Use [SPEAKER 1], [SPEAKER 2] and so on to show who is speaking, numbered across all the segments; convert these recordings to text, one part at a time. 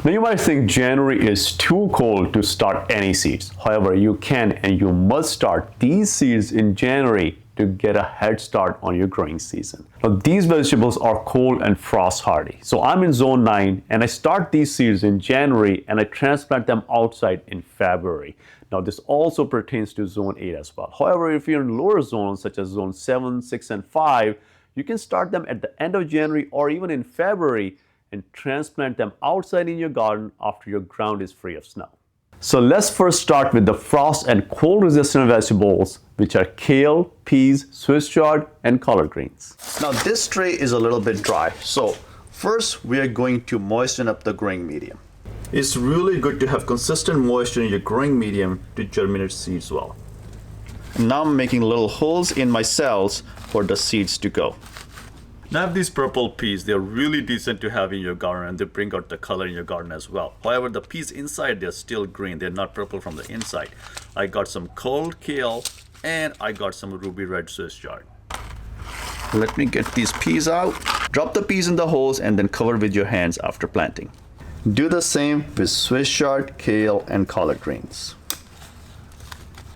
[SPEAKER 1] Now you might think January is too cold to start any seeds. However, you can and you must start these seeds in January to get a head start on your growing season. Now these vegetables are cold and frost hardy. So I'm in zone 9 and I start these seeds in January and I transplant them outside in February. Now this also pertains to zone 8 as well. However, if you're in lower zones such as zone 7, 6 and 5, you can start them at the end of January or even in February and transplant them outside in your garden after your ground is free of snow. So let's first start with the frost and cold resistant vegetables, which are kale, peas, Swiss chard, and collard greens.
[SPEAKER 2] Now this tray is a little bit dry. So first we are going to moisten up the growing medium. It's really good to have consistent moisture in your growing medium to germinate seeds well. Now I'm making little holes in my cells for the seeds to go. Now I have these purple peas. They're really decent to have in your garden and they bring out the color in your garden as well. However, the peas inside, they're still green. They're not purple from the inside. I got some cold kale and I got some ruby red Swiss chard. Let me get these peas out. Drop the peas in the holes and then cover with your hands after planting. Do the same with Swiss chard, kale, and collard greens.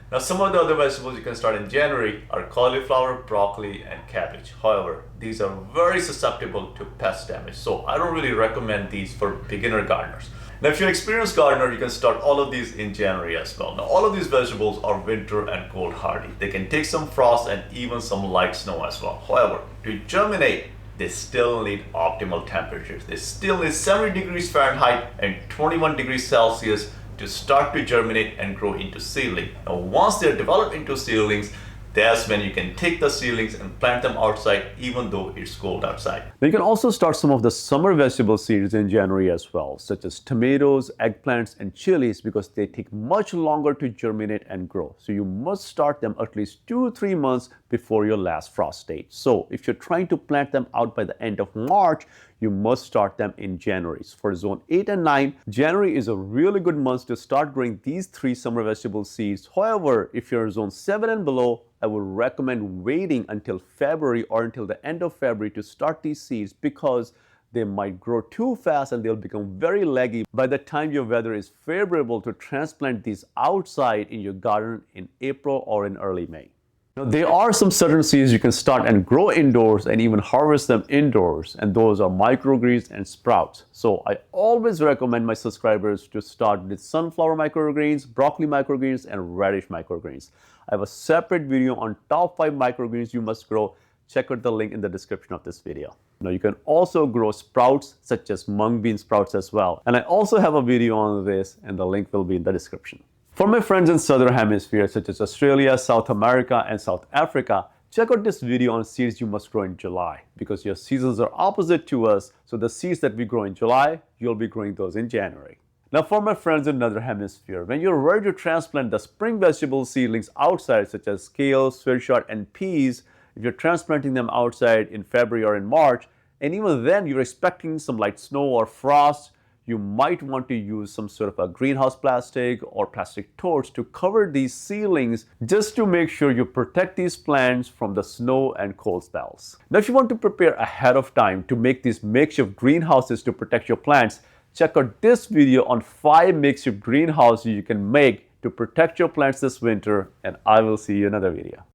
[SPEAKER 1] Now some of the other vegetables you can start in January are cauliflower, broccoli, and cabbage. However, these are very susceptible to pest damage, so I don't really recommend these for beginner gardeners. Now if you're an experienced gardener, you can start all of these in January as well. Now all of these vegetables are winter and cold hardy. They can take some frost and even some light snow as well. However, to germinate, they still need optimal temperatures. They still need 70 degrees Fahrenheit and 21 degrees Celsius to start to germinate and grow into seedling. Now once they're developed into seedlings, that's when you can take the seedlings and plant them outside even though it's cold outside. Now you can also start some of the summer vegetable seeds in January as well, such as tomatoes, eggplants, and chilies, because they take much longer to germinate and grow. So you must start them at least 2 to 3 months before your last frost stage. So if you're trying to plant them out by the end of March, you must start them in January. So for zone 8 and 9, January is a really good month to start growing these 3 summer vegetable seeds. However, if you're in zone 7 and below, I would recommend waiting until February or until the end of February to start these seeds, because they might grow too fast and they'll become very leggy by the time your weather is favorable to transplant these outside in your garden in April or in early May. Now, there are some certain seeds you can start and grow indoors and even harvest them indoors, and those are microgreens and sprouts. So I always recommend my subscribers to start with sunflower microgreens, broccoli microgreens, and radish microgreens. I have a separate video on top 5 microgreens you must grow. Check out the link in the description of this video. Now you can also grow sprouts such as mung bean sprouts as well. And I also have a video on this and the link will be in the description. For my friends in Southern Hemisphere such as Australia, South America, and South Africa, check out this video on seeds you must grow in July, because your seasons are opposite to us. So the seeds that we grow in July, you'll be growing those in January. Now for my friends in Northern Hemisphere, when you're ready to transplant the spring vegetable seedlings outside such as kale, Swiss chard, and peas, if you're transplanting them outside in February or in March, and even then you're expecting some light snow or frost, you might want to use some sort of a greenhouse plastic or plastic torch to cover these seedlings, just to make sure you protect these plants from the snow and cold spells. Now if you want to prepare ahead of time to make these makeshift greenhouses to protect your plants, check out this video on 5 makeshift greenhouses you can make to protect your plants this winter, and I will see you in another video.